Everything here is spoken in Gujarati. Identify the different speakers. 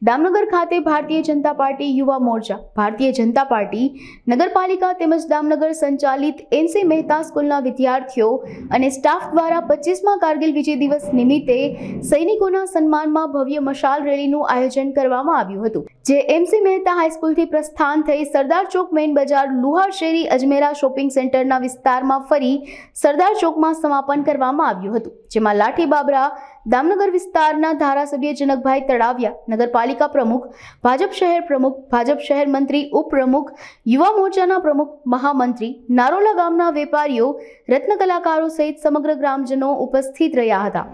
Speaker 1: દામનગર ખાતે ભારતીય જનતા પાર્ટી યુવા મોરચા, ભારતીય જનતા પાર્ટી નગરપાલિકા તેમજ દામનગર સંચાલિત એનસી મહેતા સ્કૂલના વિદ્યાર્થીઓ અને સ્ટાફ દ્વારા 25મા કારગિલ વિજય દિવસ નિમિત્તે સૈનિકોના સન્માનમાં ભવ્ય મશાલ રેલીનું આયોજન કરવામાં આવ્યું હતું, જે એમસી મહેતા હાઈસ્કૂલથી પ્રસ્થાન થઈ સરદાર ચોક મેઇન બજાર લુહાર શેરી અજમેરા શોપિંગ સેન્ટરના વિસ્તારમાં ફરી સરદાર ચોકમાં સમાપન કરવામાં આવ્યું હતું, જેમાં લાઠી બાબરા દામનગર વિસ્તારના ધારાસભ્ય જનકભાઈ તળાવિયા, નગરપાલિકા પ્રમુખ, ભાજપ શહેર પ્રમુખ, ભાજપ શહેર મંત્રી, ઉપપ્રમુખ, યુવા મોરચાના પ્રમુખ, મહામંત્રી, નારોલા ગામના વેપારીઓ, રત્ન કલાકારો સહિત સમગ્ર ગ્રામજનો ઉપસ્થિત રહ્યા હતા।